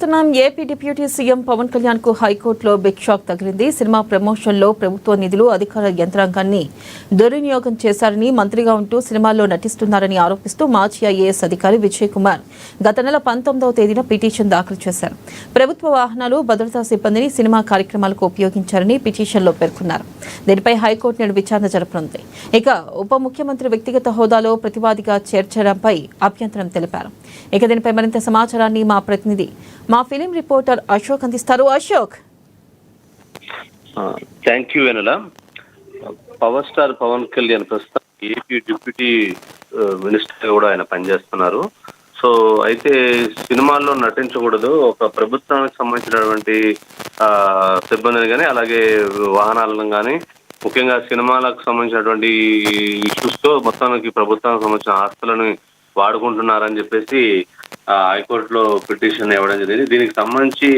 చూస్తున్నాం. AP deputy CM Pavan Kalyan కు హైకోర్టులో బిగ్ షాక్ తగిలింది. సినిమా ప్రమోషన్ లో ప్రభుత్వ నిధులు అధికార యంత్రాంగాన్ని దుర్వినియోగం చేశారని, మంత్రిగా ఉంటూ సినిమాల్లో నటిస్తున్నారని ఆరోపిస్తూ మాజీ ఐఏఎస్ అధికారి విజయ్ కుమార్ గత నెల 19వ తేదీన పిటిషన్ దాఖలు చేశారు. ప్రభుత్వ వాహనాలు, భద్రతా సిబ్బందిని సినిమా కార్యక్రమాలకు ఉపయోగించారని పిటిషన్లో పేర్కొన్నారు. దీనిపై హైకోర్టు నేడు విచారణ జరపనుంది. ఇక ఉప ముఖ్యమంత్రి వ్యక్తిగత హోదాలో ప్రతివాదిగా చేర్చడంపై అభ్యంతరం తెలిపారు. ఇక దీనిపై మరింత సమాచారాన్ని మా ప్రతినిధి, మా ఫిలిం రిపోర్టర్ అశోక్ అందిస్తారు. అశోక్. థ్యాంక్ యూ వెనల. పవర్ స్టార్ పవన్ కళ్యాణ్ ప్రస్తుతం ఏపీ డిప్యూటీ మినిస్టర్ కూడా ఆయన పనిచేస్తున్నారు. సో అయితే సినిమాల్లో నటించకూడదు, ఒక ప్రభుత్వానికి సంబంధించినటువంటి సిబ్బందిని కానీ అలాగే వాహనాలను కానీ ముఖ్యంగా సినిమాలకు సంబంధించినటువంటి ఇష్యూస్తో మొత్తానికి ప్రభుత్వానికి సంబంధించిన ఆస్తులను వాడుకుంటున్నారని చెప్పేసి హైకోర్టులో పిటిషన్ ఇవ్వడం జరిగింది. దీనికి సంబంధించి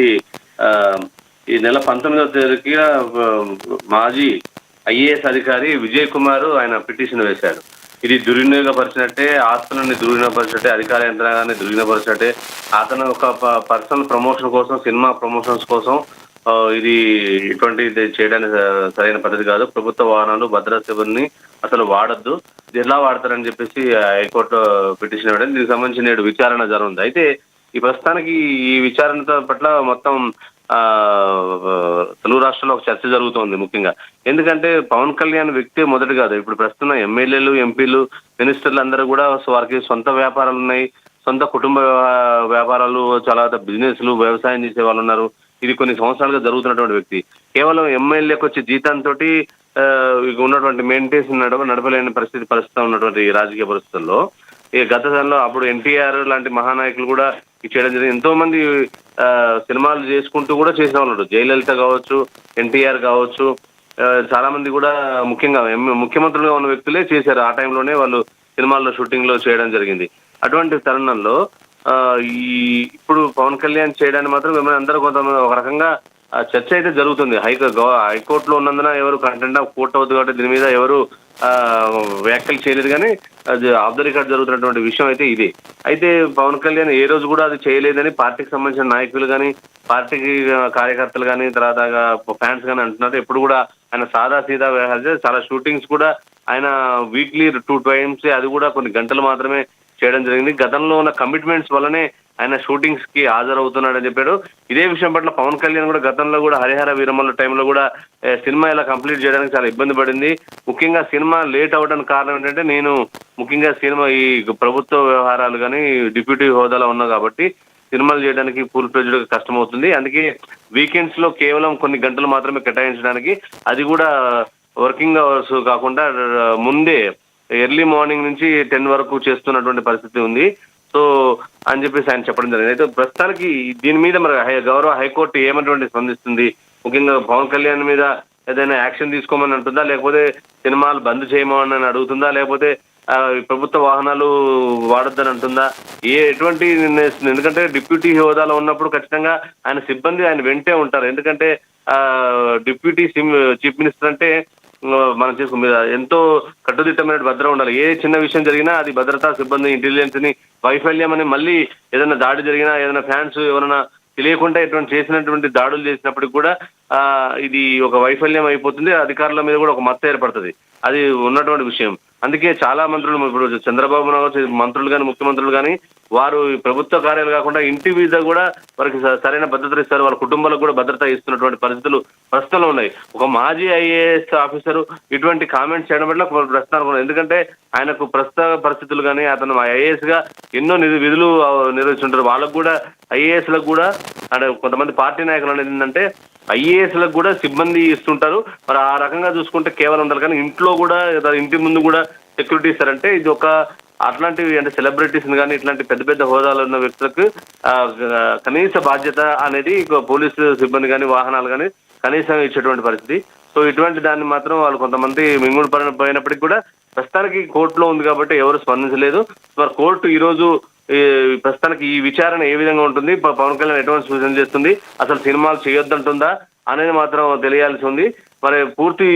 ఈ నెల 19వ తేదీకి మాజీ ఐఏఎస్ అధికారి విజయ్ కుమార్ ఆయన పిటిషన్ వేశారు. ఇది దుర్వినియోగపరిచినట్టే, ఆస్తులని దుర్వినియోగపరిచినట్టే, అధికార యంత్రాంగాన్ని దుర్వినియోగపరిచినట్టే. అతను ఒక పర్సనల్ ప్రమోషన్ కోసం, సినిమా ప్రమోషన్స్ కోసం ఇది ఇటువంటిది చేయడానికి సరైన పద్ధతి కాదు. ప్రభుత్వ వాహనాలు, భద్రతా సిబ్బందిని అసలు వాడద్దు, ఇది ఎలా వాడతారని చెప్పేసి హైకోర్టు పిటిషన్ ఇవ్వడం. దీనికి సంబంధించి నేడు విచారణ జరుగుతుంది. అయితే ఈ ప్రస్తుతానికి ఈ విచారణ పట్ల మొత్తం తెలుగు రాష్ట్రంలో ఒక చర్చ జరుగుతోంది ముఖ్యంగా. ఎందుకంటే పవన్ కళ్యాణ్ వ్యక్తి మొదటి కాదు, ఇప్పుడు ప్రస్తుతం ఎమ్మెల్యేలు, ఎంపీలు, మినిస్టర్లు అందరూ కూడా వారికి సొంత వ్యాపారాలు ఉన్నాయి, సొంత కుటుంబ వ్యాపారాలు, చాలా బిజినెస్లు, వ్యవసాయం చేసే వాళ్ళు ఉన్నారు. ఇది కొన్ని సంవత్సరాలుగా జరుగుతున్నటువంటి వ్యక్తి కేవలం ఎమ్మెల్యేకి వచ్చే జీతంతో ఉన్నటువంటి మెయింటెన్స్ నడపలేని పరిస్థితి ఉన్నటువంటి రాజకీయ పరిస్థితుల్లో ఈ గతంలో అప్పుడు ఎన్టీఆర్ లాంటి మహానాయకులు కూడా చేయడం జరిగింది. ఎంతో మంది సినిమాలు చేసుకుంటూ కూడా చేసిన వాళ్ళు, జయలలిత కావచ్చు, ఎన్టీఆర్ కావచ్చు, చాలా మంది కూడా ముఖ్యంగా ముఖ్యమంత్రులుగా ఉన్న వ్యక్తులే చేశారు. ఆ టైంలోనే వాళ్ళు సినిమాల్లో షూటింగ్ లో చేయడం జరిగింది. అటువంటి తరుణంలో ఇప్పుడు పవన్ కళ్యాణ్ చేయడానికి మాత్రం మిమ్మల్ని అందరూ కొంతమంది ఒక రకంగా చర్చ అయితే జరుగుతుంది. హైకోర్టులో ఉన్నందున ఎవరు కంటెంట్ ఆఫ్ కోర్టు అవుతుంది కాబట్టి దీని మీద ఎవరు వ్యాఖ్యలు చేయలేదు. కానీ అది ఆఫ్ ద రికార్డ్ జరుగుతున్నటువంటి విషయం అయితే ఇది. అయితే పవన్ కళ్యాణ్ ఏ రోజు కూడా అది చేయలేదని పార్టీకి సంబంధించిన నాయకులు కానీ, పార్టీకి కార్యకర్తలు కానీ, తర్వాత ఫ్యాన్స్ కానీ అంటున్నారు. ఎప్పుడు కూడా ఆయన సాదా సీదా వ్యవహారం, చాలా షూటింగ్స్ కూడా ఆయన వీక్లీ 2 times, అది కూడా కొన్ని గంటలు మాత్రమే చేయడం జరిగింది. గతంలో ఉన్న కమిట్మెంట్స్ వల్లనే ఆయన షూటింగ్స్ కి హాజరవుతున్నాడని చెప్పాడు. ఇదే విషయం పట్ల పవన్ కళ్యాణ్ కూడా గతంలో కూడా హరిహర వీరమల్ల టైంలో కూడా సినిమా ఇలా కంప్లీట్ చేయడానికి చాలా ఇబ్బంది పడింది. ముఖ్యంగా సినిమా లేట్ అవడానికి కారణం ఏంటంటే, నేను ముఖ్యంగా సినిమా ఈ ప్రభుత్వ వ్యవహారాలు కానీ డిప్యూటీ హోదాలో ఉన్నా కాబట్టి సినిమాలు చేయడానికి ఫుల్ ఫ్లెడ్జ్డ్ గా కష్టం అవుతుంది. అందుకే వీకెండ్స్ లో కేవలం కొన్ని గంటలు మాత్రమే కేటాయించడానికి, అది కూడా వర్కింగ్ అవర్స్ కాకుండా ముందే ఎర్లీ మార్నింగ్ నుంచి 10 వరకు చేస్తున్నటువంటి పరిస్థితి ఉంది. సో అని చెప్పేసి ఆయన చెప్పడం జరిగింది. అయితే ప్రస్తుతానికి దీని మీద మరి గౌరవ హైకోర్టు ఏమైనటువంటి స్పందిస్తుంది, ముఖ్యంగా పవన్ కళ్యాణ్ మీద ఏదైనా యాక్షన్ తీసుకోమని అంటుందా, లేకపోతే సినిమాలు బంద్ చేయమని అడుగుతుందా, లేకపోతే ప్రభుత్వ వాహనాలు వాడొద్దని అంటుందా, ఎటువంటి ఎందుకంటే డిప్యూటీ హోదాలో ఉన్నప్పుడు ఖచ్చితంగా ఆయన సిబ్బంది ఆయన వెంటే ఉంటారు. ఎందుకంటే డిప్యూటీ చీఫ్ మినిస్టర్ అంటే మనం చేసుకు మీద ఎంతో కట్టుదిట్టమైన భద్రత ఉండాలి. ఏ చిన్న విషయం జరిగినా అది భద్రతా సిబ్బంది ఇంటెలిజెన్స్ ని వైఫల్యం అని, మళ్ళీ ఏదైనా దాడి జరిగినా, ఏదైనా ఫ్యాన్స్ ఎవరైనా తెలియకుండా ఎటువంటి చేసినటువంటి దాడులు చేసినప్పటికి కూడా ఇది ఒక వైఫల్యం అయిపోతుంది. అధికారుల మీద కూడా ఒక మత్తు ఏర్పడుతుంది. అది ఉన్నటువంటి విషయం. అందుకే చాలా మంత్రులు, ఇప్పుడు చంద్రబాబు నాయుడు మంత్రులు కానీ, ముఖ్యమంత్రులు కానీ, వారు ప్రభుత్వ కార్యాలు కాకుండా ఇంటి మీద కూడా వారికి సరైన భద్రత ఇస్తారు. వాళ్ళ కుటుంబాలకు కూడా భద్రత ఇస్తున్నటువంటి పరిస్థితులు ప్రస్తుతంలో ఉన్నాయి. ఒక మాజీ ఐఏఎస్ ఆఫీసర్ ఇటువంటి కామెంట్స్ చేయడం వల్ల ప్రస్తుతానికి, ఎందుకంటే ఆయనకు ప్రస్తుత పరిస్థితులు కానీ, అతను ఐఏఎస్ గా ఎన్నో విధులు నిర్వహిస్తుంటారు. వాళ్ళకు కూడా ఐఏఎస్ లకు కూడా అంటే కొంతమంది పార్టీ నాయకులు అనేది ఏంటంటే ఐఏఎస్ లకు కూడా సిబ్బంది ఇస్తుంటారు. మరి ఆ రకంగా చూసుకుంటే కేవలం ఉండాలి, కానీ ఇంట్లో కూడా ఇంటి ముందు కూడా సెక్యూరిటీ ఇస్తారంటే ఇది ఒక అట్లాంటివి అంటే సెలబ్రిటీస్ కానీ ఇట్లాంటి పెద్ద పెద్ద హోదాలు ఉన్న వ్యక్తులకు కనీస బాధ్యత అనేది పోలీసు సిబ్బంది కానీ, వాహనాలు కానీ కనీసం ఇచ్చేటువంటి పరిస్థితి. సో ఇటువంటి దాన్ని మాత్రం వాళ్ళు కొంతమంది మింగుడు పోయినప్పటికీ కూడా ప్రస్తుతానికి కోర్టులో ఉంది కాబట్టి ఎవరు స్పందించలేదు. మరి కోర్టు ఈ రోజు ప్రస్తుతానికి ఈ విచారణ ఏ విధంగా ఉంటుంది, పవన్ కళ్యాణ్ ఎటువంటి సూచన చేస్తుంది, అసలు సినిమాలు చేయొద్దంటుందా అనేది మాత్రం తెలియాల్సి ఉంది. మరి పూర్తి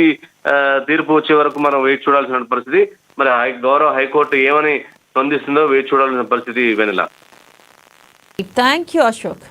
తీర్పు వచ్చే వరకు మనం వేచి చూడాల్సిన పరిస్థితి. మరి గౌరవ హైకోర్టు ఏమని స్పందిస్తుందో వేచి చూడాల్సిన పరిస్థితి. వెనెల. Thank you Ashok.